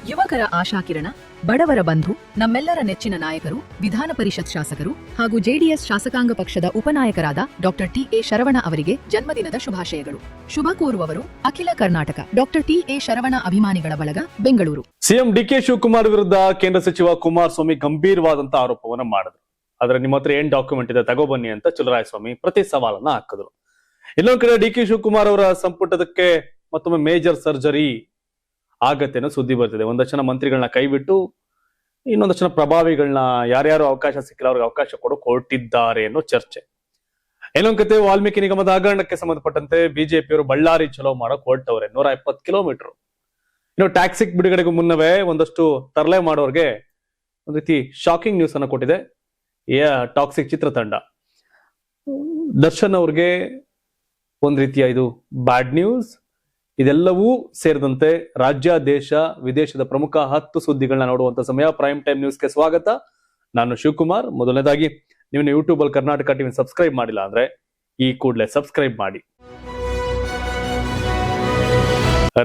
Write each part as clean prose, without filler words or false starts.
ಯುವಕರ ಆಶಾಕಿರಣ, ಬಡವರ ಬಂಧು, ನಮ್ಮೆಲ್ಲರ ನೆಚ್ಚಿನ ನಾಯಕರು, ವಿಧಾನ ಪರಿಷತ್ ಶಾಸಕರು ಹಾಗೂ ಜೆಡಿಎಸ್ ಶಾಸಕಾಂಗ ಪಕ್ಷದ ಉಪನಾಯಕರಾದ ಡಾಕ್ಟರ್ ಟಿ.ಎ. ಶರವಣ ಅವರಿಗೆ ಜನ್ಮದಿನದ ಶುಭಾಶಯಗಳು. ಶುಭ ಕೋರುವವರು ಅಖಿಲ ಕರ್ನಾಟಕ ಡಾಕ್ಟರ್ ಟಿ.ಎ. ಶರವಣ ಅಭಿಮಾನಿಗಳ ಬಳಗ, ಬೆಂಗಳೂರು. ಸಿಎಂ ಡಿ.ಕೆ. ಶಿವಕುಮಾರ್ ವಿರುದ್ಧ ಕೇಂದ್ರ ಸಚಿವ ಕುಮಾರಸ್ವಾಮಿ ಗಂಭೀರವಾದಂತ ಆರೋಪವನ್ನ ಮಾಡಿದ್ರು. ಆದ್ರೆ ನಿಮ್ಮ ಹತ್ರ ಏನ್ ಡಾಕ್ಯುಮೆಂಟ್ ಇದೆ ತಗೋಬನ್ನಿ ಅಂತ ಚಲುವರಾಯಸ್ವಾಮಿ ಪ್ರತಿ ಸವಾಲನ್ನ ಹಾಕಿದ್ರು. ಇನ್ನೊಂದ್ ಕಡೆ ಡಿ.ಕೆ. ಶಿವಕುಮಾರ್ ಅವರ ಸಂಪುಟದಕ್ಕೆ ಮತ್ತೊಮ್ಮೆ ಮೇಜರ್ ಸರ್ಜರಿ ಆಗತ್ತೆ ಅನ್ನೋ ಸುದ್ದಿ ಬರ್ತಿದೆ. ಒಂದಷ್ಟು ಜನ ಮಂತ್ರಿಗಳನ್ನ ಕೈಬಿಟ್ಟು ಇನ್ನೊಂದಷ್ಟು ಜನ ಪ್ರಭಾವಿಗಳನ್ನ ಯಾರ್ಯಾರು ಅವಕಾಶ ಸಿಕ್ಕಿಲ್ಲ ಅವ್ರಿಗೆ ಅವಕಾಶ ಕೊಡೋಕೆ ಹೊರಟಿದ್ದಾರೆ ಅನ್ನೋ ಚರ್ಚೆ. ಇನ್ನೊಂದ್ ಕತೆ, ವಾಲ್ಮೀಕಿ ನಿಗಮದ ಹಗರಣಕ್ಕೆ ಸಂಬಂಧಪಟ್ಟಂತೆ ಬಿಜೆಪಿಯವರು ಬಳ್ಳಾರಿ ಚಲೋ ಮಾಡಕ್ ಹೊರಟವ್ರೆ. 120 ಕಿಲೋಮೀಟರ್. ಇನ್ನು ಟ್ಯಾಕ್ಸಿಕ್ ಬಿಡುಗಡೆಗೂ ಮುನ್ನವೇ ಒಂದಷ್ಟು ತರಲೆ ಮಾಡೋರ್ಗೆ ಒಂದ್ ರೀತಿ ಶಾಕಿಂಗ್ ನ್ಯೂಸ್ ಅನ್ನ ಕೊಟ್ಟಿದೆ ಟಾಕ್ಸಿಕ್ ಚಿತ್ರತಂಡ. ದರ್ಶನ್ ಅವ್ರಿಗೆ ಒಂದ್ ರೀತಿಯ ಇದು ಬ್ಯಾಡ್ ನ್ಯೂಸ್. ಇದೆಲ್ಲವೂ ಸೇರಿದಂತೆ ರಾಜ್ಯ, ದೇಶ, ವಿದೇಶದ ಪ್ರಮುಖ 10 ಸುದ್ದಿಗಳನ್ನ ನೋಡುವಂತ ಸಮಯ. ಪ್ರೈಮ್ ಟೈಮ್ ನ್ಯೂಸ್ಗೆ ಸ್ವಾಗತ. ನಾನು ಶಿವಕುಮಾರ್. ಮೊದಲನೇದಾಗಿ ನೀವು ಯೂಟ್ಯೂಬ್ ಅಲ್ಲಿ ಕರ್ನಾಟಕ ಟಿವಿ ಸಬ್ಸ್ಕ್ರೈಬ್ ಮಾಡಿಲ್ಲ ಅಂದ್ರೆ ಈ ಕೂಡಲೇ ಸಬ್ಸ್ಕ್ರೈಬ್ ಮಾಡಿ.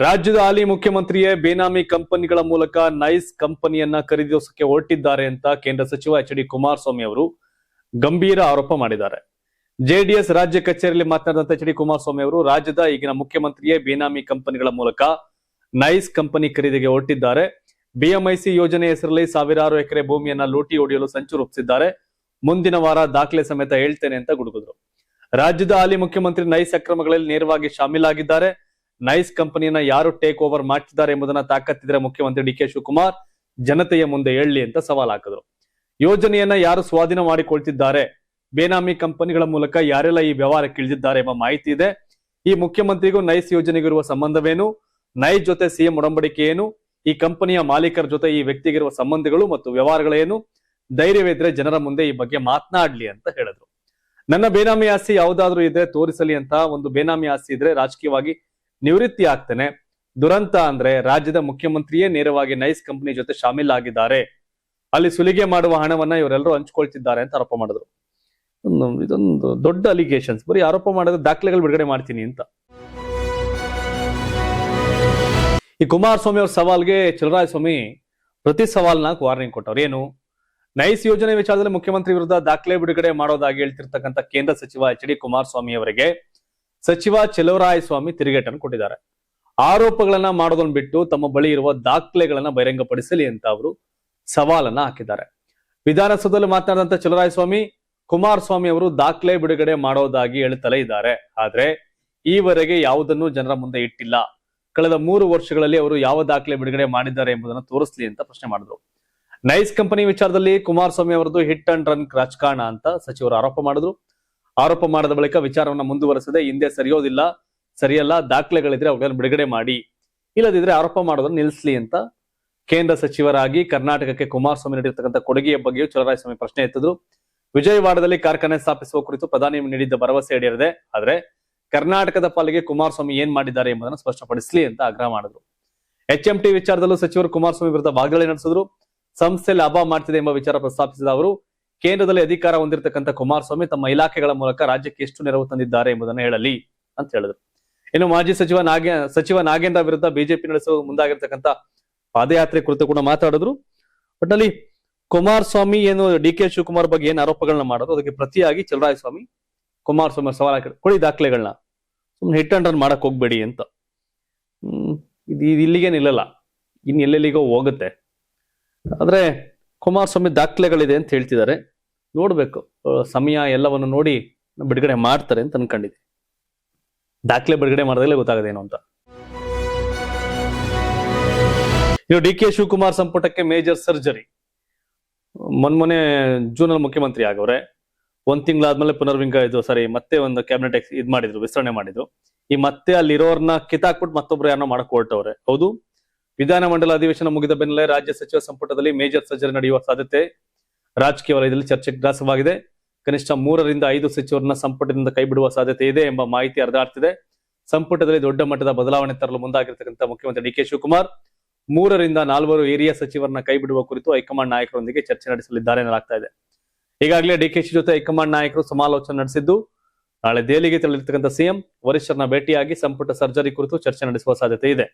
ರಾಜ್ಯದ ಹಾಲಿ ಮುಖ್ಯಮಂತ್ರಿಯೇ ಬೇನಾಮಿ ಕಂಪನಿಗಳ ಮೂಲಕ ನೈಸ್ ಕಂಪನಿಯನ್ನ ಖರೀದಿಸೋಕೆ ಹೊರಟಿದ್ದಾರೆ ಅಂತ ಕೇಂದ್ರ ಸಚಿವ ಎಚ್.ಡಿ. ಕುಮಾರಸ್ವಾಮಿ ಅವರು ಗಂಭೀರ ಆರೋಪ ಮಾಡಿದ್ದಾರೆ. ಜೆಡಿಎಸ್ ರಾಜ್ಯ ಕಚೇರಿಯಲ್ಲಿ ಮಾತನಾಡಿದಂತ ಎಚ್.ಡಿ. ಕುಮಾರಸ್ವಾಮಿ ಅವರು ರಾಜ್ಯದ ಈಗಿನ ಮುಖ್ಯಮಂತ್ರಿಯೇ ಬೇನಾಮಿ ಕಂಪನಿಗಳ ಮೂಲಕ ನೈಸ್ ಕಂಪನಿ ಖರೀದಿಗೆ ಹೊರಟಿದ್ದಾರೆ. ಬಿಎಂಐಸಿ ಯೋಜನೆ ಹೆಸರಲ್ಲಿ ಸಾವಿರಾರು ಎಕರೆ ಭೂಮಿಯನ್ನ ಲೂಟಿ ಹೊಡೆಯಲು ಸಂಚು ರೂಪಿಸಿದ್ದಾರೆ. ಮುಂದಿನ ವಾರ ದಾಖಲೆ ಸಮೇತ ಹೇಳ್ತೇನೆ ಅಂತ ಗುಡುಗಿದ್ರು. ರಾಜ್ಯದ ಹಾಲಿ ಮುಖ್ಯಮಂತ್ರಿ ನೈಸ್ ಅಕ್ರಮಗಳಲ್ಲಿ ನೇರವಾಗಿ ಶಾಮೀಲಾಗಿದ್ದಾರೆ. ನೈಸ್ ಕಂಪನಿಯನ್ನ ಯಾರು ಟೇಕ್ ಓವರ್ ಮಾಡ್ತಿದ್ದಾರೆ ಎಂಬುದನ್ನ ತಾಕತ್ತಿದ್ರೆ ಮುಖ್ಯಮಂತ್ರಿ ಡಿ.ಕೆ. ಶಿವಕುಮಾರ್ ಜನತೆಯ ಮುಂದೆ ಹೇಳಲಿ ಅಂತ ಸವಾಲ್ ಹಾಕಿದ್ರು. ಯೋಜನೆಯನ್ನ ಯಾರು ಸ್ವಾಧೀನ ಮಾಡಿಕೊಳ್ತಿದ್ದಾರೆ, ಬೇನಾಮಿ ಕಂಪನಿಗಳ ಮೂಲಕ ಯಾರೆಲ್ಲ ಈ ವ್ಯವಹಾರಕ್ಕೆ ಇಳಿದಿದ್ದಾರೆ ಎಂಬ ಮಾಹಿತಿ ಇದೆ. ಈ ಮುಖ್ಯಮಂತ್ರಿಗೂ ನೈಸ್ ಯೋಜನೆಗಿರುವ ಸಂಬಂಧವೇನು, ನೈಸ್ ಜೊತೆ ಸಿಎಂ ಒಡಂಬಡಿಕೆ ಏನು, ಈ ಕಂಪನಿಯ ಮಾಲೀಕರ ಜೊತೆ ಈ ವ್ಯಕ್ತಿಗಿರುವ ಸಂಬಂಧಗಳು ಮತ್ತು ವ್ಯವಹಾರಗಳೇನು, ಧೈರ್ಯವಿದ್ರೆ ಜನರ ಮುಂದೆ ಈ ಬಗ್ಗೆ ಮಾತನಾಡ್ಲಿ ಅಂತ ಹೇಳಿದ್ರು. ನನ್ನ ಬೇನಾಮಿ ಆಸ್ತಿ ಯಾವುದಾದ್ರೂ ಇದ್ರೆ ತೋರಿಸಲಿ ಅಂತ. ಒಂದು ಬೇನಾಮಿ ಆಸ್ತಿ ಇದ್ರೆ ರಾಜಕೀಯವಾಗಿ ನಿವೃತ್ತಿ ಆಗ್ತೇನೆ. ದುರಂತ ಅಂದ್ರೆ ರಾಜ್ಯದ ಮುಖ್ಯಮಂತ್ರಿಯೇ ನೇರವಾಗಿ ನೈಸ್ ಕಂಪನಿ ಜೊತೆ ಶಾಮೀಲಾಗಿದ್ದಾರೆ. ಅಲ್ಲಿ ಸುಲಿಗೆ ಮಾಡುವ ಹಣವನ್ನ ಇವರೆಲ್ಲರೂ ಹಂಚ್ಕೊಳ್ತಿದ್ದಾರೆ ಅಂತ ಆರೋಪ ಮಾಡಿದ್ರು. ಇದೊಂದು ದೊಡ್ಡ ಅಲಿಗೇಷನ್ಸ್. ಬರೀ ಆರೋಪ ಮಾಡಿದ್ರೆ ದಾಖಲೆಗಳು ಬಿಡುಗಡೆ ಮಾಡ್ತೀನಿ ಅಂತ. ಈ ಕುಮಾರಸ್ವಾಮಿ ಅವ್ರ ಸವಾಲ್ಗೆ ಚಲುವರಾಯಸ್ವಾಮಿ ಪ್ರತಿ ಸವಾಲ್ನ ವಾರ್ನಿಂಗ್ ಕೊಟ್ಟವ್ರು. ಏನು, ನೈಸ್ ಯೋಜನೆ ವಿಚಾರದಲ್ಲಿ ಮುಖ್ಯಮಂತ್ರಿ ವಿರುದ್ಧ ದಾಖಲೆ ಬಿಡುಗಡೆ ಮಾಡೋದಾಗಿ ಹೇಳ್ತಿರ್ತಕ್ಕಂಥ ಕೇಂದ್ರ ಸಚಿವ ಎಚ್.ಡಿ. ಕುಮಾರಸ್ವಾಮಿ ಅವರಿಗೆ ಸಚಿವ ಚಲುವರಾಯಸ್ವಾಮಿ ತಿರುಗೇಟನ್ನು ಕೊಟ್ಟಿದ್ದಾರೆ. ಆರೋಪಗಳನ್ನ ಮಾಡೋದನ್ನ ಬಿಟ್ಟು ತಮ್ಮ ಬಳಿ ಇರುವ ದಾಖಲೆಗಳನ್ನ ಬಹಿರಂಗಪಡಿಸಲಿ ಅಂತ ಅವರು ಸವಾಲನ್ನ ಹಾಕಿದ್ದಾರೆ. ವಿಧಾನಸೌಧದಲ್ಲಿ ಮಾತನಾಡಿದಂತ ಚಲುವರಾಯಸ್ವಾಮಿ, ಕುಮಾರಸ್ವಾಮಿ ಅವರು ದಾಖಲೆ ಬಿಡುಗಡೆ ಮಾಡೋದಾಗಿ ಹೇಳ್ತಲೇ ಇದ್ದಾರೆ. ಆದ್ರೆ ಈವರೆಗೆ ಯಾವುದನ್ನು ಜನರ ಮುಂದೆ ಇಟ್ಟಿಲ್ಲ. ಕಳೆದ 3 ವರ್ಷಗಳಲ್ಲಿ ಅವರು ಯಾವ ದಾಖಲೆ ಬಿಡುಗಡೆ ಮಾಡಿದ್ದಾರೆ ಎಂಬುದನ್ನು ತೋರಿಸಲಿ ಅಂತ ಪ್ರಶ್ನೆ ಮಾಡಿದ್ರು. ನೈಸ್ ಕಂಪನಿ ವಿಚಾರದಲ್ಲಿ ಕುಮಾರಸ್ವಾಮಿ ಅವರದ್ದು ಹಿಟ್ ಅಂಡ್ ರನ್ ರಾಜಕಾರಣ ಅಂತ ಸಚಿವರು ಆರೋಪ ಮಾಡಿದ್ರು. ಆರೋಪ ಮಾಡಿದ ಬಳಿಕ ವಿಚಾರವನ್ನ ಮುಂದುವರೆಸದೆ ಹಿಂದೆ ಸರಿಯಲ್ಲ, ದಾಖಲೆಗಳಿದ್ರೆ ಅವುಗಳನ್ನು ಬಿಡುಗಡೆ ಮಾಡಿ, ಇಲ್ಲದಿದ್ರೆ ಆರೋಪ ಮಾಡೋದನ್ನ ನಿಲ್ಲಿಸಲಿ ಅಂತ ಕೇಂದ್ರ ಸಚಿವರಾಗಿ ಕರ್ನಾಟಕಕ್ಕೆ ಕುಮಾರಸ್ವಾಮಿ ನೀಡಿರ್ತಕ್ಕಂಥ ಕೊಡುಗೆಯ ಬಗ್ಗೆಯೂ ಚಲುವರಾಯಸ್ವಾಮಿ ಪ್ರಶ್ನೆ ಎತ್ತಿದ್ರು. ವಿಜಯವಾಡದಲ್ಲಿ ಕಾರ್ಖಾನೆ ಸ್ಥಾಪಿಸುವ ಕುರಿತು ಪ್ರಧಾನಿ ನೀಡಿದ್ದ ಭರವಸೆ ಈಡೇರಿದೆ. ಆದ್ರೆ ಕರ್ನಾಟಕದ ಪಾಲಿಗೆ ಕುಮಾರಸ್ವಾಮಿ ಏನ್ ಮಾಡಿದ್ದಾರೆ ಎಂಬುದನ್ನು ಸ್ಪಷ್ಟಪಡಿಸಲಿ ಅಂತ ಆಗ್ರಹ ಮಾಡಿದ್ರು. HMT ವಿಚಾರದಲ್ಲೂ ಸಚಿವರು ಕುಮಾರಸ್ವಾಮಿ ವಿರುದ್ಧ ವಾಗ್ದಾಳಿ ನಡೆಸಿದ್ರು. ಸಂಸ್ಥೆ ಲಾಭ ಮಾಡ್ತಿದೆ ಎಂಬ ವಿಚಾರ ಪ್ರಸ್ತಾಪಿಸಿದ ಅವರು, ಕೇಂದ್ರದಲ್ಲಿ ಅಧಿಕಾರ ಹೊಂದಿರತಕ್ಕಂಥ ಕುಮಾರಸ್ವಾಮಿ ತಮ್ಮ ಇಲಾಖೆಗಳ ಮೂಲಕ ರಾಜ್ಯಕ್ಕೆ ಎಷ್ಟು ನೆರವು ತಂದಿದ್ದಾರೆ ಎಂಬುದನ್ನು ಹೇಳಲಿ ಅಂತ ಹೇಳಿದ್ರು. ಇನ್ನು ಮಾಜಿ ಸಚಿವ ನಾಗೇಂದ್ರ ವಿರುದ್ಧ ಬಿಜೆಪಿ ನಡೆಸುವ ಮುಂದಾಗಿರ್ತಕ್ಕಂಥ ಪಾದಯಾತ್ರೆ ಕುರಿತು ಕೂಡ ಮಾತಾಡಿದ್ರು. ಒಟ್ಟಿನಲ್ಲಿ ಕುಮಾರಸ್ವಾಮಿ ಏನು ಡಿ.ಕೆ. ಶಿವಕುಮಾರ್ ಬಗ್ಗೆ ಏನ್ ಆರೋಪಗಳನ್ನ ಮಾಡೋದು, ಅದಕ್ಕೆ ಪ್ರತಿಯಾಗಿ ಚಲುವರಾಯಸ್ವಾಮಿ ಕುಮಾರಸ್ವಾಮಿ ಸವಾಲ ಕೊಡಿ ದಾಖಲೆಗಳನ್ನ, ಸುಮ್ನೆ ಹಿಟ್ ಅಂಡ್ ರನ್ ಮಾಡಕ್ ಹೋಗ್ಬೇಡಿ ಅಂತ. ಇದು ಇಲ್ಲಿಗೆ ನಿಲ್ಲಲ್ಲ, ಇನ್ ಎಲ್ಲೆಲ್ಲಿಗೋ ಹೋಗುತ್ತೆ. ಆದ್ರೆ ಕುಮಾರಸ್ವಾಮಿ ದಾಖಲೆಗಳಿದೆ ಅಂತ ಹೇಳ್ತಿದ್ದಾರೆ. ನೋಡ್ಬೇಕು, ಸಮಯ ಎಲ್ಲವನ್ನು ನೋಡಿ ಬಿಡುಗಡೆ ಮಾಡ್ತಾರೆ ಅಂತ ಅನ್ಕೊಂಡಿದ್ದೆ. ದಾಖಲೆ ಬಿಡುಗಡೆ ಮಾಡಿದಾಗಲೇ ಗೊತ್ತಾಗದೇನು ಅಂತ. ಇನ್ನು ಡಿ.ಕೆ. ಶಿವಕುಮಾರ್ ಸಂಪುಟಕ್ಕೆ ಮೇಜರ್ ಸರ್ಜರಿ. ಮೊನ್ನೆ ಜೂನ್ ಅಲ್ಲಿ ಮುಖ್ಯಮಂತ್ರಿ ಆಗವ್ರೆ. 1 ತಿಂಗಳಾದ್ಮೇಲೆ ಮತ್ತೆ ಒಂದು ಕ್ಯಾಬಿನೆಟ್ ವಿಸ್ತರಣೆ ಮಾಡಿದ್ರು. ಈ ಮತ್ತೆ ಅಲ್ಲಿರೋರ್ನ ಕಿತ್ತಾಕ್ಬಿಟ್ಟು ಮತ್ತೊಬ್ರು ಯಾರನ್ನ ಮಾಡಕ್ ಹೊರಟವ್ರೆ. ಹೌದು, ವಿಧಾನಮಂಡಲ ಅಧಿವೇಶನ ಮುಗಿದ ಬೆನ್ನಲ್ಲೇ ರಾಜ್ಯ ಸಚಿವ ಸಂಪುಟದಲ್ಲಿ ಮೇಜರ್ ಸರ್ಜರಿ ನಡೆಯುವ ಸಾಧ್ಯತೆ ರಾಜಕೀಯ ವಲಯದಲ್ಲಿ ಚರ್ಚೆಗೆ ಗ್ರಾಸವಾಗಿದೆ. ಕನಿಷ್ಠ 3 ರಿಂದ 5 ಸಚಿವರನ್ನ ಸಂಪುಟದಿಂದ ಕೈಬಿಡುವ ಸಾಧ್ಯತೆ ಇದೆ ಎಂಬ ಮಾಹಿತಿ ಹರಿದಾಡ್ತಿದೆ. ಸಂಪುಟದಲ್ಲಿ ದೊಡ್ಡ ಮಟ್ಟದ ಬದಲಾವಣೆ ತರಲು ಮುಂದಾಗಿರ್ತಕ್ಕಂಥ ಮುಖ್ಯಮಂತ್ರಿ ಡಿ.ಕೆ. ಶಿವಕುಮಾರ್ 3 ರಿಂದ 4 ಹಿರಿಯ ಸಚಿವರನ್ನ ಕೈಬಿಡುವ ಕುರಿತು ಹೈಕಮಾಂಡ್ ನಾಯಕರೊಂದಿಗೆ ಚರ್ಚೆ ನಡೆಸಲಿದ್ದಾರೆ ಎನ್ನಲಾಗ್ತಾ ಇದೆ. ಈಗಾಗಲೇ ಡಿ.ಕೆ.ಶಿ ಜೊತೆ ಹೈಕಮಾಂಡ್ ನಾಯಕರು ಸಮಾಲೋಚನೆ ನಡೆಸಿದ್ದು, ನಾಳೆ ದೆಹಲಿಗೆ ತೆರಳಿರ್ತಕ್ಕಂಥ ಸಿಎಂ ವರಿಷ್ಠರನ್ನ ಭೇಟಿಯಾಗಿ ಸಂಪುಟ ಸರ್ಜರಿ ಕುರಿತು ಚರ್ಚೆ ನಡೆಸುವ ಸಾಧ್ಯತೆ ಇದೆ.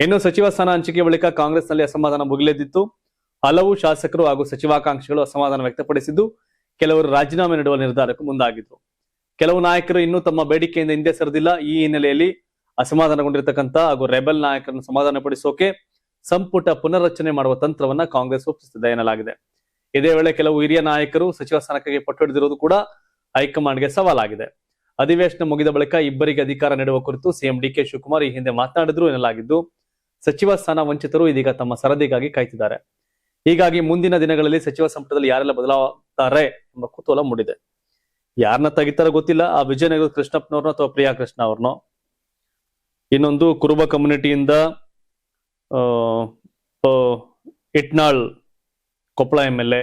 ಇನ್ನು ಸಚಿವ ಸ್ಥಾನ ಹಂಚಿಕೆ ಬಳಿಕ ಕಾಂಗ್ರೆಸ್ನಲ್ಲಿ ಅಸಮಾಧಾನ ಭುಗಿಲೆದ್ದಿತ್ತು. ಹಲವು ಶಾಸಕರು ಹಾಗೂ ಸಚಿವಾಕಾಂಕ್ಷಿಗಳು ಅಸಮಾಧಾನ ವ್ಯಕ್ತಪಡಿಸಿದ್ದು, ಕೆಲವರು ರಾಜೀನಾಮೆ ನೀಡುವ ನಿರ್ಧಾರಕ್ಕೂ ಮುಂದಾಗಿದ್ರು. ಕೆಲವು ನಾಯಕರು ಇನ್ನೂ ತಮ್ಮ ಬೇಡಿಕೆಯಿಂದ ಹಿಂದೆ ಸರಿದಿಲ್ಲ. ಈ ಹಿನ್ನೆಲೆಯಲ್ಲಿ ಅಸಮಾಧಾನಗೊಂಡಿರ್ತಕ್ಕಂಥ ಹಾಗೂ ರೆಬೆಲ್ ನಾಯಕರನ್ನು ಸಮಾಧಾನಪಡಿಸೋಕೆ ಸಂಪುಟ ಪುನರ್ರಚನೆ ಮಾಡುವ ತಂತ್ರವನ್ನ ಕಾಂಗ್ರೆಸ್ ರೂಪಿಸುತ್ತಿದೆ ಎನ್ನಲಾಗಿದೆ. ಇದೇ ವೇಳೆ ಕೆಲವು ಹಿರಿಯ ನಾಯಕರು ಸಚಿವ ಸ್ಥಾನಕ್ಕೆ ಪಟ್ಟು ಹಿಡಿದಿರುವುದು ಕೂಡ ಹೈಕಮಾಂಡ್ಗೆ ಸವಾಲಾಗಿದೆ. ಅಧಿವೇಶನ ಮುಗಿದ ಬಳಿಕ ಇಬ್ಬರಿಗೆ ಅಧಿಕಾರ ನೀಡುವ ಕುರಿತು ಸಿಎಂ ಡಿಕೆ ಶಿವಕುಮಾರ್ ಈ ಹಿಂದೆ ಮಾತನಾಡಿದ್ರು ಎನ್ನಲಾಗಿದ್ದು, ಸಚಿವ ಸ್ಥಾನ ವಂಚಿತರು ಇದೀಗ ತಮ್ಮ ಸರದಿಗಾಗಿ ಕಾಯ್ತಿದ್ದಾರೆ. ಹೀಗಾಗಿ ಮುಂದಿನ ದಿನಗಳಲ್ಲಿ ಸಚಿವ ಸಂಪುಟದಲ್ಲಿ ಯಾರೆಲ್ಲ ಬದಲಾಗುತ್ತಾರೆ ಎಂಬ ಕುತೂಹಲ ಮೂಡಿದೆ. ಯಾರನ್ನ ತೆಗಿತಾರೋ ಗೊತ್ತಿಲ್ಲ. ಆ ವಿಜಯನಗರ ಕೃಷ್ಣಪ್ಪನವ್ರನ್ನ ಅಥವಾ ಪ್ರಿಯಾ ಕೃಷ್ಣ ಅವ್ರನ್ನೋ. ಇನ್ನೊಂದು ಕುರುಬ ಕಮ್ಯುನಿಟಿಯಿಂದ ಇಟ್ನಾಳ್ ಕೊಪ್ಪಳ MLA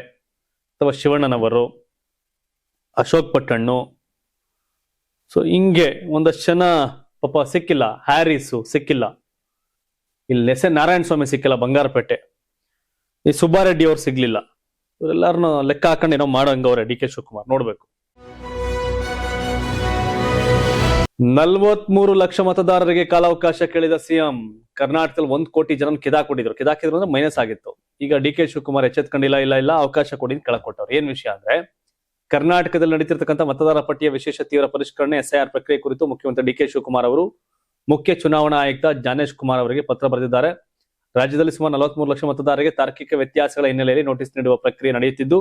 ಅಥವಾ ಶಿವಣ್ಣನವರು, ಅಶೋಕ್ ಪಟ್ಟಣ್ಣು. ಸೊ ಹಿಂಗೆ ಒಂದಷ್ಟು ಜನ ಪಾಪ ಸಿಕ್ಕಿಲ್ಲ. ಹ್ಯಾರಿಸು ಸಿಕ್ಕಿಲ್ಲ, ಇಲ್ಲಿ ಎಸ್ ಎನ್ ನಾರಾಯಣ ಸ್ವಾಮಿ ಸಿಕ್ಕಿಲ್ಲ ಬಂಗಾರಪೇಟೆ, ಈ ಸುಬ್ಬಾರೆಡ್ಡಿ ಅವ್ರು ಸಿಗ್ಲಿಲ್ಲ. ಇವರೆಲ್ಲಾರನ್ನು ಲೆಕ್ಕ ಹಾಕೊಂಡು ಏನೋ ಮಾಡೋಂಗವ್ರೆ ಡಿ ಕೆ ಶಿವಕುಮಾರ್. ನೋಡ್ಬೇಕು. 43 ಲಕ್ಷ ಮತದಾರರಿಗೆ ಕಾಲಾವಕಾಶ ಕೇಳಿದ ಸಿಎಂ. ಕರ್ನಾಟಕದಲ್ಲಿ 1 ಕೋಟಿ ಜನ ಕಿದಾಕಿದ್ರು ಅಂದ್ರೆ ಮೈನಸ್ ಆಗಿತ್ತು. ಈಗ ಡಿ ಕೆ ಶಿವಕುಮಾರ್ ಎಚ್ಚೆತ್ಕೊಂಡಿಲ್ಲ, ಇಲ್ಲ ಅವಕಾಶ ಕೊಡಿ ಕೆಳಕೊಟ್ಟವ್ರು. ಏನ್ ವಿಷಯ ಅಂದ್ರೆ, ಕರ್ನಾಟಕದಲ್ಲಿ ನಡೀತಿರ್ತಕ್ಕಂಥ ಮತದಾರ ಪಟ್ಟಿಯ ವಿಶೇಷ ತೀವ್ರ ಪರಿಷ್ಕರಣೆ SIR ಪ್ರಕ್ರಿಯೆ ಕುರಿತು ಮುಖ್ಯಮಂತ್ರಿ ಡಿ ಕೆ ಶಿವಕುಮಾರ್ ಅವರು ಮುಖ್ಯ ಚುನಾವಣಾ ಆಯುಕ್ತ ಜ್ಞಾನೇಶ್ ಕುಮಾರ್ ಅವರಿಗೆ ಪತ್ರ ಬರೆದಿದ್ದಾರೆ. ರಾಜ್ಯದಲ್ಲಿ ಸುಮಾರು 43 ಲಕ್ಷ ಮತದಾರರಿಗೆ ತಾರ್ಕಿಕ ವ್ಯತ್ಯಾಸಗಳ ಹಿನ್ನೆಲೆಯಲ್ಲಿ ನೋಟಿಸ್ ನೀಡುವ ಪ್ರಕ್ರಿಯೆ ನಡೆಯುತ್ತಿದ್ದು,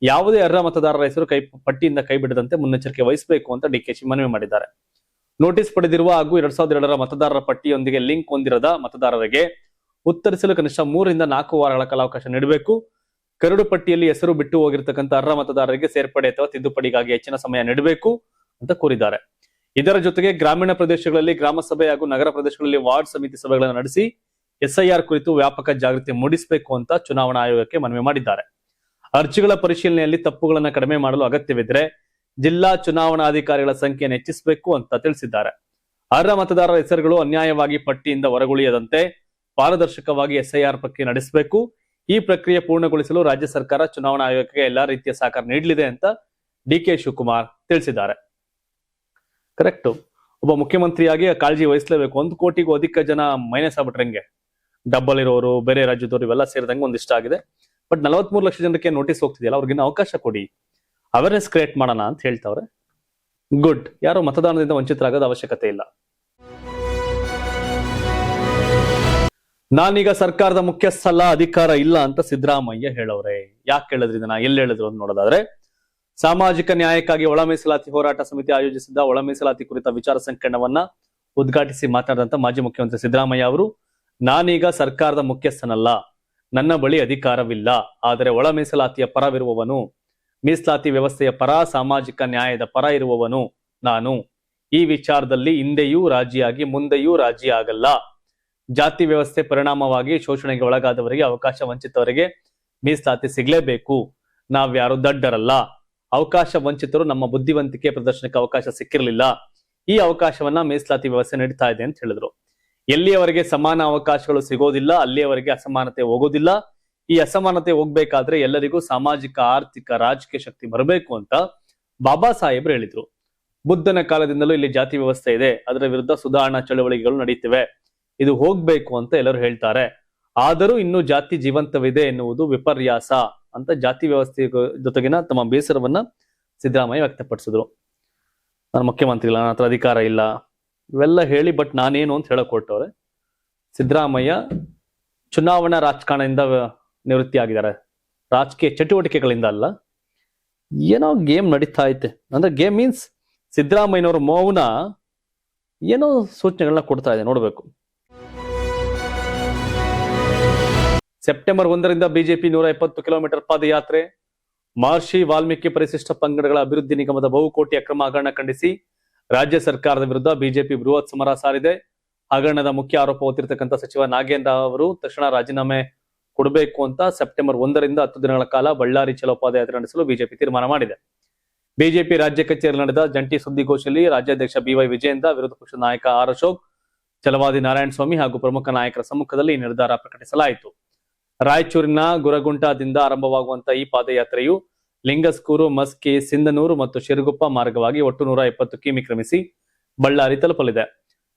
ಯಾವುದೇ ಅರ್ಹ ಮತದಾರರ ಹೆಸರು ಪಟ್ಟಿಯಿಂದ ಕೈಬಿಡದಂತೆ ಮುನ್ನೆಚ್ಚರಿಕೆ ವಹಿಸಬೇಕು ಅಂತ ಡಿಕೆಶಿ ಮನವಿ ಮಾಡಿದ್ದಾರೆ. ನೋಟಿಸ್ ಪಡೆದಿರುವ ಹಾಗೂ 2002ರ ಮತದಾರರ ಪಟ್ಟಿಯೊಂದಿಗೆ ಲಿಂಕ್ ಹೊಂದಿರದ ಮತದಾರರಿಗೆ ಉತ್ತರಿಸಲು ಕನಿಷ್ಠ 3 ರಿಂದ 4 ವಾರಗಳ ಕಾಲಾವಕಾಶ ನೀಡಬೇಕು. ಕರಡು ಪಟ್ಟಿಯಲ್ಲಿ ಹೆಸರು ಬಿಟ್ಟು ಹೋಗಿರ್ತಕ್ಕಂಥ ಅರ್ಹ ಮತದಾರರಿಗೆ ಸೇರ್ಪಡೆ ಅಥವಾ ತಿದ್ದುಪಡಿಗಾಗಿ ಹೆಚ್ಚಿನ ಸಮಯ ನೀಡಬೇಕು ಅಂತ ಕೋರಿದ್ದಾರೆ. ಇದರ ಜೊತೆಗೆ ಗ್ರಾಮೀಣ ಪ್ರದೇಶಗಳಲ್ಲಿ ಗ್ರಾಮ ಸಭೆ ಹಾಗೂ ನಗರ ಪ್ರದೇಶಗಳಲ್ಲಿ ವಾರ್ಡ್ ಸಮಿತಿ ಸಭೆಗಳನ್ನು ನಡೆಸಿ SIR ಕುರಿತು ವ್ಯಾಪಕ ಜಾಗೃತಿ ಮೂಡಿಸಬೇಕು ಅಂತ ಚುನಾವಣಾ ಆಯೋಗಕ್ಕೆ ಮನವಿ ಮಾಡಿದ್ದಾರೆ. ಅರ್ಜಿಗಳ ಪರಿಶೀಲನೆಯಲ್ಲಿ ತಪ್ಪುಗಳನ್ನು ಕಡಿಮೆ ಮಾಡಲು ಅಗತ್ಯವಿದ್ರೆ ಜಿಲ್ಲಾ ಚುನಾವಣಾಧಿಕಾರಿಗಳ ಸಂಖ್ಯೆಯನ್ನು ಹೆಚ್ಚಿಸಬೇಕು ಅಂತ ತಿಳಿಸಿದ್ದಾರೆ. ಅರ್ಹ ಮತದಾರರ ಹೆಸರುಗಳು ಅನ್ಯಾಯವಾಗಿ ಪಟ್ಟಿಯಿಂದ ಹೊರಗುಳಿಯದಂತೆ ಪಾರದರ್ಶಕವಾಗಿ SIR ಪ್ರಕ್ರಿಯೆ ನಡೆಸಬೇಕು. ಈ ಪ್ರಕ್ರಿಯೆ ಪೂರ್ಣಗೊಳಿಸಲು ರಾಜ್ಯ ಸರ್ಕಾರ ಚುನಾವಣಾ ಆಯೋಗಕ್ಕೆ ಎಲ್ಲಾ ರೀತಿಯ ಸಹಕಾರ ನೀಡಲಿದೆ ಅಂತ ಡಿ ಕೆ ಶಿವಕುಮಾರ್ ತಿಳಿಸಿದ್ದಾರೆ. ಕರೆಕ್ಟ್. ಒಬ್ಬ ಮುಖ್ಯಮಂತ್ರಿಯಾಗಿ ಕಾಳಜಿ ವಹಿಸಲೇಬೇಕು. 1 ಕೋಟಿಗೂ ಅಧಿಕ ಜನ ಮೈನಸ್ ಆಗ್ಬಿಟ್ರೆ ಹೆಂಗೆ? ಡಬ್ಬಲ್ ಇರೋರು, ಬೇರೆ ರಾಜ್ಯದವರು ಇವೆಲ್ಲ ಸೇರಿದಂಗೆ ಒಂದಿಷ್ಟ ಆಗಿದೆ. ಬಟ್ 43 ಲಕ್ಷ ಜನಕ್ಕೆ ನೋಟಿಸ್ ಹೋಗ್ತಿದೆಯಲ್ಲ, ಅವ್ರಿಗಿನ್ನ ಅವಕಾಶ ಕೊಡಿ, ಅವೇರ್ನೆಸ್ ಕ್ರಿಯೇಟ್ ಮಾಡೋಣ ಅಂತ ಹೇಳ್ತಾವ್ರೆ. ಗುಡ್. ಯಾರೋ ಮತದಾನದಿಂದ ವಂಚಿತರಾಗೋದು ಅವಶ್ಯಕತೆ ಇಲ್ಲ. ನಾನೀಗ ಸರ್ಕಾರದ ಮುಖ್ಯಸ್ಥಲ್ಲ, ಅಧಿಕಾರ ಇಲ್ಲ ಅಂತ ಸಿದ್ದರಾಮಯ್ಯ ಹೇಳವ್ರೆ. ಯಾಕೆ ಹೇಳಿದ್ರಿ ಇದನ್ನ, ಎಲ್ಲಿ ಹೇಳಿದ್ರು ಅಂತ ನೋಡೋದಾದ್ರೆ, ಸಾಮಾಜಿಕ ನ್ಯಾಯಕ್ಕಾಗಿ ಒಳ ಮೀಸಲಾತಿ ಹೋರಾಟ ಸಮಿತಿ ಆಯೋಜಿಸಿದ್ದ ಒಳ ಮೀಸಲಾತಿ ಕುರಿತ ವಿಚಾರ ಸಂಕಿರಣವನ್ನ ಉದ್ಘಾಟಿಸಿ ಮಾತನಾಡಿದಂತ ಮಾಜಿ ಮುಖ್ಯಮಂತ್ರಿ ಸಿದ್ದರಾಮಯ್ಯ ಅವರು, ನಾನೀಗ ಸರ್ಕಾರದ ಮುಖ್ಯಸ್ಥನಲ್ಲ, ನನ್ನ ಬಳಿ ಅಧಿಕಾರವಿಲ್ಲ, ಆದರೆ ಒಳ ಮೀಸಲಾತಿಯ ಪರವಿರುವವನು, ಮೀಸಲಾತಿ ವ್ಯವಸ್ಥೆಯ ಪರ, ಸಾಮಾಜಿಕ ನ್ಯಾಯದ ಪರ ಇರುವವನು ನಾನು. ಈ ವಿಚಾರದಲ್ಲಿ ಹಿಂದೆಯೂ ರಾಜಿಯಾಗಿ ಮುಂದೆಯೂ ರಾಜಿ ಆಗಲ್ಲ. ಜಾತಿ ವ್ಯವಸ್ಥೆ ಪರಿಣಾಮವಾಗಿ ಶೋಷಣೆಗೆ ಒಳಗಾದವರಿಗೆ, ಅವಕಾಶ ವಂಚಿತವರಿಗೆ ಮೀಸಲಾತಿ ಸಿಗ್ಲೇಬೇಕು. ನಾವ್ಯಾರು ದಡ್ಡರಲ್ಲ. ಅವಕಾಶ ವಂಚಿತರು ನಮ್ಮ ಬುದ್ಧಿವಂತಿಕೆ ಪ್ರದರ್ಶನಕ್ಕೆ ಅವಕಾಶ ಸಿಕ್ಕಿರಲಿಲ್ಲ. ಈ ಅವಕಾಶವನ್ನ ಮೀಸಲಾತಿ ವ್ಯವಸ್ಥೆ ನೀಡ್ತಾ ಇದೆ ಅಂತ ಹೇಳಿದ್ರು. ಎಲ್ಲಿಯವರೆಗೆ ಸಮಾನ ಅವಕಾಶಗಳು ಸಿಗೋದಿಲ್ಲ, ಅಲ್ಲಿಯವರೆಗೆ ಅಸಮಾನತೆ ಹೋಗೋದಿಲ್ಲ. ಈ ಅಸಮಾನತೆ ಹೋಗ್ಬೇಕಾದ್ರೆ ಎಲ್ಲರಿಗೂ ಸಾಮಾಜಿಕ, ಆರ್ಥಿಕ, ರಾಜಕೀಯ ಶಕ್ತಿ ಬರಬೇಕು ಅಂತ ಬಾಬಾ ಸಾಹೇಬ್ರು ಹೇಳಿದ್ರು. ಬುದ್ಧನ ಕಾಲದಿಂದಲೂ ಇಲ್ಲಿ ಜಾತಿ ವ್ಯವಸ್ಥೆ ಇದೆ, ಅದರ ವಿರುದ್ಧ ಸುಧಾರಣಾ ಚಳವಳಿಗಳು ನಡೀತಿವೆ, ಇದು ಹೋಗ್ಬೇಕು ಅಂತ ಎಲ್ಲರೂ ಹೇಳ್ತಾರೆ. ಆದರೂ ಇನ್ನೂ ಜಾತಿ ಜೀವಂತವಿದೆ ಎನ್ನುವುದು ವಿಪರ್ಯಾಸ ಅಂತ ಜಾತಿ ವ್ಯವಸ್ಥೆ ಜೊತೆಗಿನ ತಮ್ಮ ಬೇಸರವನ್ನ ಸಿದ್ದರಾಮಯ್ಯ ವ್ಯಕ್ತಪಡಿಸಿದ್ರು. ನಾನು ಮುಖ್ಯಮಂತ್ರಿ ಇಲ್ಲ, ನನ್ನ ಹತ್ರ ಅಧಿಕಾರ ಇಲ್ಲ, ಇವೆಲ್ಲ ಹೇಳಿ ಬಟ್ ನಾನೇನು ಅಂತ ಹೇಳಕ್ ಹೊರಟವ್ರೆ. ಸಿದ್ದರಾಮಯ್ಯ ಚುನಾವಣಾ ರಾಜಕಾರಣದಿಂದ ನಿವೃತ್ತಿ ಆಗಿದ್ದಾರೆ, ರಾಜಕೀಯ ಚಟುವಟಿಕೆಗಳಿಂದ ಅಲ್ಲ. ಏನೋ ಗೇಮ್ ನಡೀತಾ ಐತೆ. ಅಂದ್ರೆ ಗೇಮ್ ಮೀನ್ಸ್ ಸಿದ್ದರಾಮಯ್ಯನವರ ಮೌನ ಏನೋ ಸೂಚನೆಗಳನ್ನ ಕೊಡ್ತಾ ಇದೆ, ನೋಡ್ಬೇಕು. ಸೆಪ್ಟೆಂಬರ್ 1ರಿಂದ ಬಿಜೆಪಿ 170 ಕಿಲೋಮೀಟರ್ ಪಾದಯಾತ್ರೆ. ಮಹರ್ಷಿ ವಾಲ್ಮೀಕಿ ಪರಿಶಿಷ್ಟ ಪಂಗಡಗಳ ಅಭಿವೃದ್ಧಿ ನಿಗಮದ ಬಹುಕೋಟಿ ಅಕ್ರಮ ಹಗರಣ ಖಂಡಿಸಿ ರಾಜ್ಯ ಸರ್ಕಾರದ ವಿರುದ್ಧ ಬಿಜೆಪಿ ಬೃಹತ್ ಸಮರ ಸಾರಿದೆ. ಹಗರಣದ ಮುಖ್ಯ ಆರೋಪ ಹೊತ್ತಿರತಕ್ಕಂಥ ಸಚಿವ ನಾಗೇಂದ್ರ ಅವರು ತಕ್ಷಣ ರಾಜೀನಾಮೆ ಕೊಡಬೇಕು ಅಂತ ಸೆಪ್ಟೆಂಬರ್ 1ರಿಂದ 10 ದಿನಗಳ ಕಾಲ ಬಳ್ಳಾರಿ ಚಲೋ ಪಾದಯಾತ್ರೆ ನಡೆಸಲು ಬಿಜೆಪಿ ತೀರ್ಮಾನ ಮಾಡಿದೆ. ಬಿಜೆಪಿ ರಾಜ್ಯ ಕಚೇರಿಯಲ್ಲಿ ನಡೆದ ಜಂಟಿ ಸುದ್ದಿಗೋಷ್ಠಿಯಲ್ಲಿ ರಾಜ್ಯಾಧ್ಯಕ್ಷ BY ವಿಜಯೇಂದ್ರ, ವಿರೋಧ ಪಕ್ಷದ ನಾಯಕ R ಅಶೋಕ್, ಛಲವಾದಿ ನಾರಾಯಣ ಸ್ವಾಮಿ ಹಾಗೂ ಪ್ರಮುಖ ನಾಯಕರ ಸಮ್ಮುಖದಲ್ಲಿ ಈ ನಿರ್ಧಾರ ಪ್ರಕಟಿಸಲಾಯಿತು. ರಾಯಚೂರಿನ ಗುರಗುಂಟದಿಂದ ಆರಂಭವಾಗುವಂತಹ ಈ ಪಾದಯಾತ್ರೆಯು ಲಿಂಗಸ್ಕೂರು, ಮಸ್ಕಿ, ಸಿಂಧನೂರು ಮತ್ತು ಶಿರಗುಪ್ಪ ಮಾರ್ಗವಾಗಿ ಒಟ್ಟು 120 ಕಿಮಿ ಕ್ರಮಿಸಿ ಬಳ್ಳಾರಿ ತಲುಪಲಿದೆ.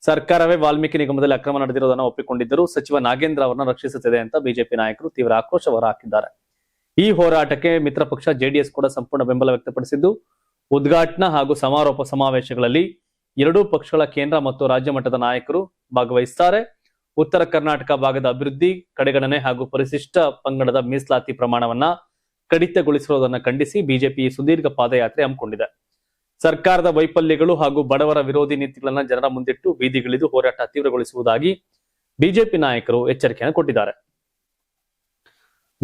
ಸರ್ಕಾರವೇ ವಾಲ್ಮೀಕಿ ನಿಗಮದಲ್ಲಿ ಅಕ್ರಮ ನಡೆದಿರುವುದನ್ನು ಒಪ್ಪಿಕೊಂಡಿದ್ದರೂ ಸಚಿವ ನಾಗೇಂದ್ರ ಅವರನ್ನ ರಕ್ಷಿಸುತ್ತಿದೆ ಅಂತ ಬಿಜೆಪಿ ನಾಯಕರು ತೀವ್ರ ಆಕ್ರೋಶ ಹೊರಹಾಕಿದ್ದಾರೆ. ಈ ಹೋರಾಟಕ್ಕೆ ಮಿತ್ರ ಪಕ್ಷ ಜೆಡಿಎಸ್ ಕೂಡ ಸಂಪೂರ್ಣ ಬೆಂಬಲ ವ್ಯಕ್ತಪಡಿಸಿದ್ದು, ಉದ್ಘಾಟನಾ ಹಾಗೂ ಸಮಾರೋಪ ಸಮಾವೇಶಗಳಲ್ಲಿ ಎರಡೂ ಪಕ್ಷಗಳ ಕೇಂದ್ರ ಮತ್ತು ರಾಜ್ಯ ಮಟ್ಟದ ನಾಯಕರು ಭಾಗವಹಿಸುತ್ತಾರೆ. ಉತ್ತರ ಕರ್ನಾಟಕ ಭಾಗದ ಅಭಿವೃದ್ಧಿ, ಕಡೆಗಣನೆ ಹಾಗೂ ಪರಿಶಿಷ್ಟ ಪಂಗಡದ ಮೀಸಲಾತಿ ಪ್ರಮಾಣವನ್ನ ಕಡಿತಗೊಳಿಸಿರುವುದನ್ನು ಖಂಡಿಸಿ ಬಿಜೆಪಿ ಸುದೀರ್ಘ ಪಾದಯಾತ್ರೆ ಹಮ್ಮಿಕೊಂಡಿದೆ. ಸರ್ಕಾರದ ವೈಫಲ್ಯಗಳು ಹಾಗೂ ಬಡವರ ವಿರೋಧಿ ನೀತಿಗಳನ್ನ ಜನರ ಮುಂದಿಟ್ಟು ಬೀದಿಗಿಳಿದು ಹೋರಾಟ ತೀವ್ರಗೊಳಿಸುವುದಾಗಿ ಬಿಜೆಪಿ ನಾಯಕರು ಎಚ್ಚರಿಕೆಯನ್ನು ಕೊಟ್ಟಿದ್ದಾರೆ.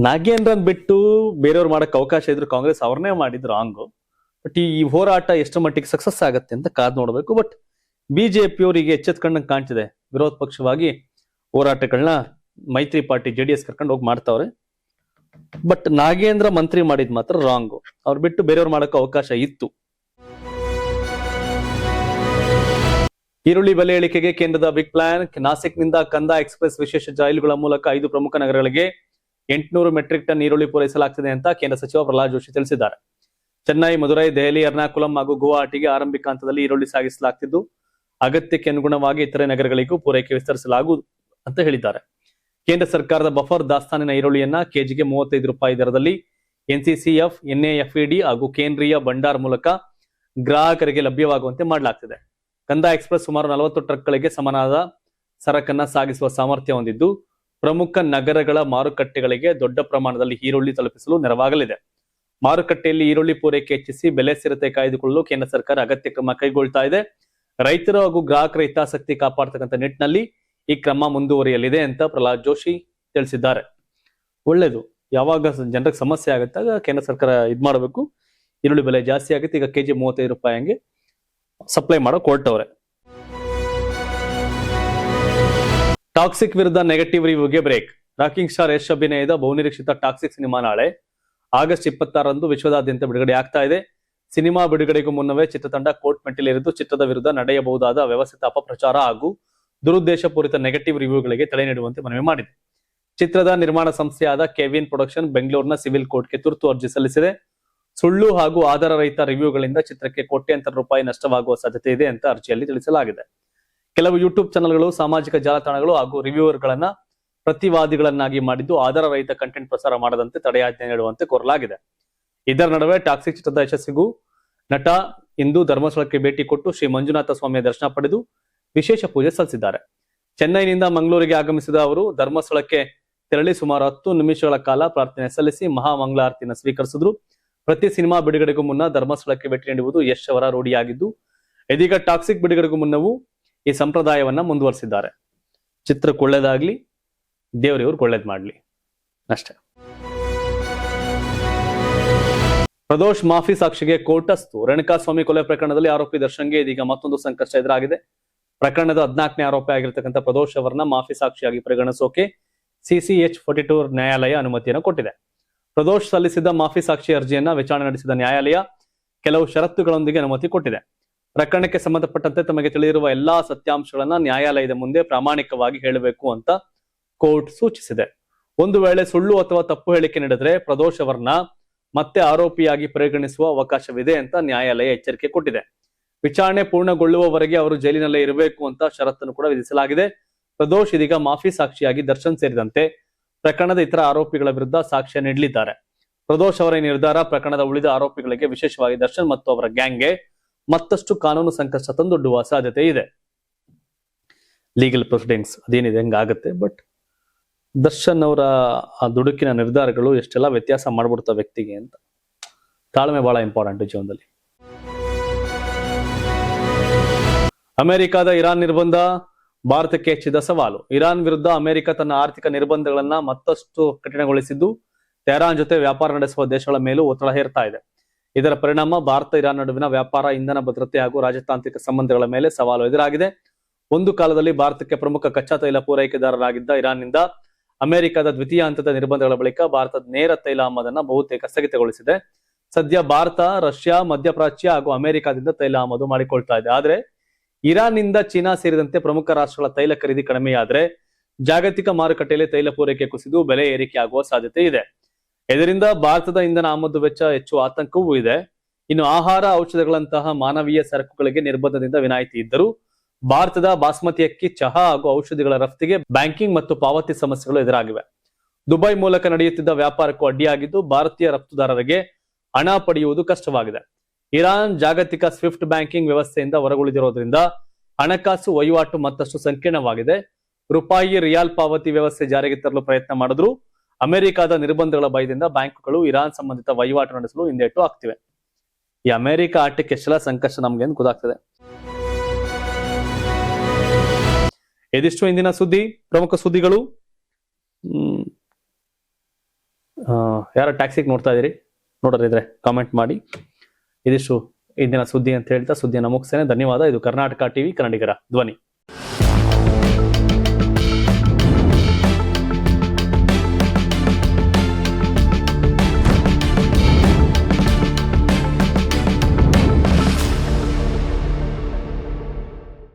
ನಾಗೇಂದ್ರನ್ ಬಿಟ್ಟು ಬೇರೆಯವ್ರು ಮಾಡಕ್ ಅವಕಾಶ ಇದ್ರು ಕಾಂಗ್ರೆಸ್ ಅವ್ರನ್ನೇ ಮಾಡಿದ್ರು ರಾಂಗು. ಬಟ್ ಈ ಹೋರಾಟ ಎಷ್ಟು ಮಟ್ಟಿಗೆ ಸಕ್ಸಸ್ ಆಗತ್ತೆ ಅಂತ ಕಾದ್ ನೋಡ್ಬೇಕು. ಬಟ್ ಬಿಜೆಪಿ ಅವರಿಗೆ ಎಚ್ಚೆತ್ಕೊಂಡಂಗೆ ಕಾಣ್ತಿದೆ. ವಿರೋಧ ಪಕ್ಷವಾಗಿ ಹೋರಾಟಗಳನ್ನ ಮೈತ್ರಿ ಪಾರ್ಟಿ ಜೆಡಿಎಸ್ ಕರ್ಕೊಂಡು ಹೋಗಿ ಮಾಡ್ತಾವ್ರೆ. ಬಟ್ ನಾಗೇಂದ್ರ ಮಂತ್ರಿ ಮಾಡಿದ್ ಮಾತ್ರ ರಾಂಗು. ಅವ್ರು ಬಿಟ್ಟು ಬೇರೆಯವ್ರು ಮಾಡಕ್ ಅವಕಾಶ ಇತ್ತು. ಈರುಳ್ಳಿ ಬೆಲೆ ಇಳಿಕೆಗೆ ಕೇಂದ್ರದ ಬಿಗ್ ಪ್ಲಾನ್. ನಾಸಿಕ್ನಿಂದ ಕಂದಾ ಎಕ್ಸ್ಪ್ರೆಸ್ ವಿಶೇಷ ರೈಲುಗಳ ಮೂಲಕ 5 ಪ್ರಮುಖ ನಗರಗಳಿಗೆ 800 ಮೆಟ್ರಿಕ್ ಟನ್ ಈರುಳ್ಳಿ ಪೂರೈಸಲಾಗುತ್ತಿದೆ ಅಂತ ಕೇಂದ್ರ ಸಚಿವ ಪ್ರಹ್ಲಾದ್ ಜೋಶಿ ತಿಳಿಸಿದ್ದಾರೆ. ಚೆನ್ನೈ, ಮದುರೈ, ದೆಹಲಿ, ಎರ್ನಾಕುಲಂ ಹಾಗೂ ಗುವಾಹಟಿಗೆ ಆರಂಭಿಕ ಹಂತದಲ್ಲಿ ಈರುಳ್ಳಿ ಸಾಗಿಸಲಾಗುತ್ತಿದ್ದು, ಅಗತ್ಯಕ್ಕೆ ಅನುಗುಣವಾಗಿ ಇತರೆ ನಗರಗಳಿಗೂ ಪೂರೈಕೆ ವಿಸ್ತರಿಸಲಾಗುವುದು ಅಂತ ಹೇಳಿದ್ದಾರೆ. ಕೇಂದ್ರ ಸರ್ಕಾರದ ಬಫರ್ ದಾಸ್ತಾನಿನ ಈರುಳ್ಳಿಯನ್ನ ಕೆಜಿಗೆ 35 ರೂಪಾಯಿ ದರದಲ್ಲಿ ಎನ್ಸಿಸಿಎಫ್, ಎನ್ಎಎಫ್ಇಡಿ ಹಾಗೂ ಕೇಂದ್ರೀಯ ಭಂಡಾರ್ ಮೂಲಕ ಗ್ರಾಹಕರಿಗೆ ಲಭ್ಯವಾಗುವಂತೆ ಮಾಡಲಾಗ್ತಿದೆ. ಕಂದಾ ಎಕ್ಸ್ಪ್ರೆಸ್ ಸುಮಾರು 40 ಟ್ರಕ್ಗಳಿಗೆ ಸಮನಾದ ಸರಕನ್ನ ಸಾಗಿಸುವ ಸಾಮರ್ಥ್ಯ ಹೊಂದಿದ್ದು, ಪ್ರಮುಖ ನಗರಗಳ ಮಾರುಕಟ್ಟೆಗಳಿಗೆ ದೊಡ್ಡ ಪ್ರಮಾಣದಲ್ಲಿ ಈರುಳ್ಳಿ ತಲುಪಿಸಲು ನೆರವಾಗಲಿದೆ. ಮಾರುಕಟ್ಟೆಯಲ್ಲಿ ಈರುಳ್ಳಿ ಪೂರೈಕೆ ಹೆಚ್ಚಿಸಿ ಬೆಲೆ ಸ್ಥಿರತೆ ಕಾಯ್ದುಕೊಳ್ಳಲು ಕೇಂದ್ರ ಸರ್ಕಾರ ಅಗತ್ಯ ಕ್ರಮ ಕೈಗೊಳ್ತಾ ಇದೆ. ರೈತರು ಹಾಗೂ ಗ್ರಾಹಕರ ಹಿತಾಸಕ್ತಿ ಕಾಪಾಡ್ತಕ್ಕಂಥ ನಿಟ್ಟಿನಲ್ಲಿ ಈ ಕ್ರಮ ಮುಂದುವರಿಯಲಿದೆ ಅಂತ ಪ್ರಹ್ಲಾದ್ ಜೋಶಿ ತಿಳಿಸಿದ್ದಾರೆ. ಒಳ್ಳೇದು. ಯಾವಾಗ ಜನರಿಗೆ ಸಮಸ್ಯೆ ಆಗುತ್ತೆ ಆಗ ಕೇಂದ್ರ ಸರ್ಕಾರ ಇದ್ ಮಾಡಬೇಕು. ಈರುಳ್ಳಿ ಬೆಲೆ ಜಾಸ್ತಿ ಆಗುತ್ತೆ. ಈಗ ಕೆಜಿ 35 ರೂಪಾಯಿ ಹಂಗೆ ಸಪ್ಲೈ ಮಾಡೋ ಹೊರಟವ್ರೆ. ಟಾಕ್ಸಿಕ್ ವಿರುದ್ಧ ನೆಗೆಟಿವ್ ರಿವ್ಯೂಗೆ ಬ್ರೇಕ್. ರಾಕಿಂಗ್ ಸ್ಟಾರ್ ಯಶ್ ಅಭಿನಯದ ಬಹುನಿರೀಕ್ಷಿತ ಟಾಕ್ಸಿಕ್ ಸಿನಿಮಾ ನಾಳೆ ಆಗಸ್ಟ್ 26ರಂದು ವಿಶ್ವದಾದ್ಯಂತ ಬಿಡುಗಡೆ ಆಗ್ತಾ ಇದೆ. ಸಿನಿಮಾ ಬಿಡುಗಡೆಗೂ ಮುನ್ನವೇ ಚಿತ್ರತಂಡ ಕೋರ್ಟ್ ಮೆಟ್ಟಿಲೇರಿದ್ದು, ಚಿತ್ರದ ವಿರುದ್ಧ ನಡೆಯಬಹುದಾದ ವ್ಯವಸ್ಥಿತ ಅಪಪ್ರಚಾರ ಹಾಗೂ ದುರುದ್ದೇಶಪೂರಿತ ನೆಗೆಟಿವ್ ರಿವ್ಯೂಗಳಿಗೆ ತಡೆ ನೀಡುವಂತೆ ಮನವಿ ಮಾಡಿದೆ. ಚಿತ್ರದ ನಿರ್ಮಾಣ ಸಂಸ್ಥೆಯಾದ ಕೆವಿನ್ ಪ್ರೊಡಕ್ಷನ್ ಬೆಂಗಳೂರಿನ ಸಿವಿಲ್ ಕೋರ್ಟ್ಗೆ ತುರ್ತು ಅರ್ಜಿ ಸಲ್ಲಿಸಿದೆ. ಸುಳ್ಳು ಹಾಗೂ ಆಧಾರರಹಿತ ರಿವ್ಯೂಗಳಿಂದ ಚಿತ್ರಕ್ಕೆ ಕೋಟ್ಯಾಂತರ ರೂಪಾಯಿ ನಷ್ಟವಾಗುವ ಸಾಧ್ಯತೆ ಇದೆ ಅಂತ ಅರ್ಜಿಯಲ್ಲಿ ತಿಳಿಸಲಾಗಿದೆ. ಕೆಲವು ಯೂಟ್ಯೂಬ್ ಚಾನೆಲ್ಗಳು, ಸಾಮಾಜಿಕ ಜಾಲತಾಣಗಳು ಹಾಗೂ ರಿವ್ಯೂವರ್ಗಳನ್ನ ಪ್ರತಿವಾದಿಗಳನ್ನಾಗಿ ಮಾಡಿದ್ದು, ಆಧಾರರಹಿತ ಕಂಟೆಂಟ್ ಪ್ರಸಾರ ಮಾಡದಂತೆ ತಡೆಯಾಜ್ಞೆ ನೀಡುವಂತೆ ಕೋರಲಾಗಿದೆ. ಇದರ ನಡುವೆ ಟಾಕ್ಸಿಕ್ ಚಿತ್ರದ ಯಶಸ್ಸಿಗೂ ನಟ ಇಂದು ಧರ್ಮಸ್ಥಳಕ್ಕೆ ಭೇಟಿ ಕೊಟ್ಟು ಶ್ರೀ ಮಂಜುನಾಥ ಸ್ವಾಮಿಯ ದರ್ಶನ ಪಡೆದು ವಿಶೇಷ ಪೂಜೆ ಸಲ್ಲಿಸಿದ್ದಾರೆ. ಚೆನ್ನೈನಿಂದ ಮಂಗಳೂರಿಗೆ ಆಗಮಿಸಿದ ಅವರು ಧರ್ಮಸ್ಥಳಕ್ಕೆ ತೆರಳಿ ಸುಮಾರು 10 ನಿಮಿಷಗಳ ಕಾಲ ಪ್ರಾರ್ಥನೆ ಸಲ್ಲಿಸಿ ಮಹಾಮಂಗಳಾರತಿಯನ್ನು ಸ್ವೀಕರಿಸಿದ್ರು. ಪ್ರತಿ ಸಿನಿಮಾ ಬಿಡುಗಡೆಗೂ ಮುನ್ನ ಧರ್ಮಸ್ಥಳಕ್ಕೆ ಭೇಟಿ ನೀಡುವುದು ಯಶ್ ಅವರ ರೂಢಿಯಾಗಿದ್ದು, ಇದೀಗ ಟಾಕ್ಸಿಕ್ ಬಿಡುಗಡೆಗೂ ಮುನ್ನವೂ ಈ ಸಂಪ್ರದಾಯವನ್ನ ಮುಂದುವರಿಸಿದ್ದಾರೆ. ಚಿತ್ರಕ್ಕೆ ಒಳ್ಳೇದಾಗ್ಲಿ, ದೇವರಿವ್ರಿಗೆ ಒಳ್ಳೇದ್ ಮಾಡ್ಲಿ ಅಷ್ಟೇ. ಪ್ರದೋಷ್ ಮಾಫಿ ಸಾಕ್ಷಿಗೆ ಕೋರ್ಟಸ್ತು. ರೇಣುಕಾಸ್ವಾಮಿ ಕೊಲೆ ಪ್ರಕರಣದಲ್ಲಿ ಆರೋಪಿ ದರ್ಶನ್ಗೆ ಇದೀಗ ಮತ್ತೊಂದು ಸಂಕಷ್ಟ ಎದುರಾಗಿದೆ. ಪ್ರಕರಣದ 14ನೇ ಆರೋಪಿ ಆಗಿರತಕ್ಕಂಥ ಪ್ರದೋಷ್ ಅವರನ್ನ ಮಾಫಿ ಸಾಕ್ಷಿಯಾಗಿ ಪರಿಗಣಿಸೋಕೆ CCH 42 ನ್ಯಾಯಾಲಯ ಅನುಮತಿಯನ್ನು ಕೊಟ್ಟಿದೆ. ಪ್ರದೋಷ್ ಸಲ್ಲಿಸಿದ್ದ ಮಾಫಿ ಸಾಕ್ಷಿ ಅರ್ಜಿಯನ್ನ ವಿಚಾರಣೆ ನಡೆಸಿದ ನ್ಯಾಯಾಲಯ ಕೆಲವು ಷರತ್ತುಗಳೊಂದಿಗೆ ಅನುಮತಿ ಕೊಟ್ಟಿದೆ. ಪ್ರಕರಣಕ್ಕೆ ಸಂಬಂಧಪಟ್ಟಂತೆ ತಮಗೆ ತಿಳಿದಿರುವ ಎಲ್ಲಾ ಸತ್ಯಾಂಶಗಳನ್ನ ನ್ಯಾಯಾಲಯದ ಮುಂದೆ ಪ್ರಾಮಾಣಿಕವಾಗಿ ಹೇಳಬೇಕು ಅಂತ ಕೋರ್ಟ್ ಸೂಚಿಸಿದೆ. ಒಂದು ವೇಳೆ ಸುಳ್ಳು ಅಥವಾ ತಪ್ಪು ಹೇಳಿಕೆ ನೀಡಿದ್ರೆ ಪ್ರದೋಷ್ ಅವರನ್ನ ಮತ್ತೆ ಆರೋಪಿಯಾಗಿ ಪರಿಗಣಿಸುವ ಅವಕಾಶವಿದೆ ಅಂತ ನ್ಯಾಯಾಲಯ ಎಚ್ಚರಿಕೆ ಕೊಟ್ಟಿದೆ. ವಿಚಾರಣೆ ಪೂರ್ಣಗೊಳ್ಳುವವರೆಗೆ ಅವರು ಜೈಲಿನಲ್ಲೇ ಇರಬೇಕು ಅಂತ ಷರತ್ತನ್ನು ಕೂಡ ವಿಧಿಸಲಾಗಿದೆ. ಪ್ರದೋಷ್ ಇದೀಗ ಮಾಫಿ ಸಾಕ್ಷಿಯಾಗಿ ದರ್ಶನ್ ಸೇರಿದಂತೆ ಪ್ರಕರಣದ ಇತರ ಆರೋಪಿಗಳ ವಿರುದ್ಧ ಸಾಕ್ಷ್ಯ ನೀಡಲಿದ್ದಾರೆ. ಪ್ರದೋಷ್ ಅವರ ನಿರ್ಧಾರ ಪ್ರಕರಣದ ಉಳಿದ ಆರೋಪಿಗಳಿಗೆ, ವಿಶೇಷವಾಗಿ ದರ್ಶನ್ ಮತ್ತು ಅವರ ಗ್ಯಾಂಗ್ಗೆ ಮತ್ತಷ್ಟು ಕಾನೂನು ಸಂಕಷ್ಟ ತಂದೊಡ್ಡುವ ಸಾಧ್ಯತೆ ಇದೆ. ಲೀಗಲ್ ಪ್ರೊಸೀಡಿಂಗ್ಸ್ ಅದೇನಿದೆ ಹಂಗಾಗತ್ತೆ. ಬಟ್ ದರ್ಶನ್ ಅವರ ಆ ದುಡುಕಿನ ನಿರ್ಧಾರಗಳು ಎಷ್ಟೆಲ್ಲ ವ್ಯತ್ಯಾಸ ಮಾಡ್ಬಿಡ್ತಾವ ವ್ಯಕ್ತಿಗೆ ಅಂತ. ತಾಳ್ಮೆ ಬಹಳ ಇಂಪಾರ್ಟೆಂಟ್ ಜೀವನದಲ್ಲಿ. ಅಮೆರಿಕದ ಇರಾನ್ ನಿರ್ಬಂಧ ಭಾರತಕ್ಕೆ ಹೆಚ್ಚಿದ ಸವಾಲು. ಇರಾನ್ ವಿರುದ್ಧ ಅಮೆರಿಕ ತನ್ನ ಆರ್ಥಿಕ ನಿರ್ಬಂಧಗಳನ್ನ ಮತ್ತಷ್ಟು ಕಠಿಣಗೊಳಿಸಿದ್ದು, ತೆಹರಾನ್ ಜೊತೆ ವ್ಯಾಪಾರ ನಡೆಸುವ ದೇಶಗಳ ಮೇಲೂ ಒತ್ತಡ ಹೇರ್ತಾ ಇದೆ. ಇದರ ಪರಿಣಾಮ ಭಾರತ ಇರಾನ್ ನಡುವಿನ ವ್ಯಾಪಾರ, ಇಂಧನ ಭದ್ರತೆ ಹಾಗೂ ರಾಜತಾಂತ್ರಿಕ ಸಂಬಂಧಗಳ ಮೇಲೆ ಸವಾಲು ಎದುರಾಗಿದೆ. ಒಂದು ಕಾಲದಲ್ಲಿ ಭಾರತಕ್ಕೆ ಪ್ರಮುಖ ಕಚ್ಚಾ ತೈಲ ಪೂರೈಕೆದಾರರಾಗಿದ್ದ ಇರಾನ್ನಿಂದ ಅಮೆರಿಕದ ದ್ವಿತೀಯ ಹಂತದ ನಿರ್ಬಂಧಗಳ ಬಳಿಕ ಭಾರತದ ನೇರ ತೈಲ ಆಮದನ್ನ ಬಹುತೇಕ ಸ್ಥಗಿತಗೊಳಿಸಿದೆ. ಸದ್ಯ ಭಾರತ, ರಷ್ಯಾ, ಮಧ್ಯಪ್ರಾಚ್ಯ ಹಾಗೂ ಅಮೆರಿಕದಿಂದ ತೈಲ ಆಮದು ಮಾಡಿಕೊಳ್ತಾ ಇದೆ. ಆದ್ರೆ ಇರಾನ್ನಿಂದ ಚೀನಾ ಸೇರಿದಂತೆ ಪ್ರಮುಖ ರಾಷ್ಟ್ರಗಳ ತೈಲ ಖರೀದಿ ಕಡಿಮೆಯಾದ್ರೆ ಜಾಗತಿಕ ಮಾರುಕಟ್ಟೆಯಲ್ಲಿ ತೈಲ ಪೂರೈಕೆ ಕುಸಿದು ಬೆಲೆ ಏರಿಕೆಯಾಗುವ ಸಾಧ್ಯತೆ ಇದೆ. ಇದರಿಂದ ಭಾರತದ ಇಂಧನ ಆಮದು ವೆಚ್ಚ ಹೆಚ್ಚುವ ಆತಂಕವೂ ಇದೆ. ಇನ್ನು ಆಹಾರ, ಔಷಧಗಳಂತಹ ಮಾನವೀಯ ಸರಕುಗಳಿಗೆ ನಿರ್ಬಂಧದಿಂದ ವಿನಾಯಿತಿ ಇದ್ದರೂ ಭಾರತದ ಬಾಸ್ಮತಿ ಅಕ್ಕಿ, ಚಹಾ ಹಾಗೂ ಔಷಧಿಗಳ ರಫ್ತಿಗೆ ಬ್ಯಾಂಕಿಂಗ್ ಮತ್ತು ಪಾವತಿ ಸಮಸ್ಯೆಗಳು ಎದುರಾಗಿವೆ. ದುಬೈ ಮೂಲಕ ನಡೆಯುತ್ತಿದ್ದ ವ್ಯಾಪಾರಕ್ಕೂ ಅಡ್ಡಿಯಾಗಿದ್ದು ಭಾರತೀಯ ರಫ್ತುದಾರರಿಗೆ ಹಣ ಪಡೆಯುವುದು ಕಷ್ಟವಾಗಿದೆ. ಇರಾನ್ ಜಾಗತಿಕ ಸ್ವಿಫ್ಟ್ ಬ್ಯಾಂಕಿಂಗ್ ವ್ಯವಸ್ಥೆಯಿಂದ ಹೊರಗುಳಿದಿರೋದ್ರಿಂದ ಹಣಕಾಸು ವಹಿವಾಟು ಮತ್ತಷ್ಟು ಸಂಕೀರ್ಣವಾಗಿದೆ. ರೂಪಾಯಿ ರಿಯಾಲ್ ಪಾವತಿ ವ್ಯವಸ್ಥೆ ಜಾರಿಗೆ ತರಲು ಪ್ರಯತ್ನ ಮಾಡಿದ್ರು ಅಮೆರಿಕದ ನಿರ್ಬಂಧಗಳ ಭಯದಿಂದ ಬ್ಯಾಂಕುಗಳು ಇರಾನ್ ಸಂಬಂಧಿತ ವಹಿವಾಟು ನಡೆಸಲು ಹಿಂದೇಟು ಹಾಕ್ತಿವೆ. ಈ ಅಮೆರಿಕ ಆಟಕ್ಕೆ ಎಷ್ಟೆಲ್ಲ ಸಂಕಷ್ಟ ನಮ್ಗೆ ಅಂತ ಗೊತ್ತಾಗ್ತದೆ. ಇದಿಷ್ಟು ಇಂದಿನ ಸುದ್ದಿ, ಪ್ರಮುಖ ಸುದ್ದಿಗಳು. ಯಾರ ಟ್ಯಾಕ್ಸಿಗೆ ನೋಡ್ತಾ ಇದೀರಿ, ನೋಡೋರಿದ್ರೆ ಕಾಮೆಂಟ್ ಮಾಡಿ. ಇದಿಷ್ಟು ಇಂದಿನ ಸುದ್ದಿ ಅಂತ ಹೇಳ್ತಾ ಸುದ್ದಿಯನ್ನು ಮುಗಿಸ್ತೇನೆ. ಧನ್ಯವಾದ. ಇದು ಕರ್ನಾಟಕ ಟಿವಿ, ಕನ್ನಡಿಗರ ಧ್ವನಿ.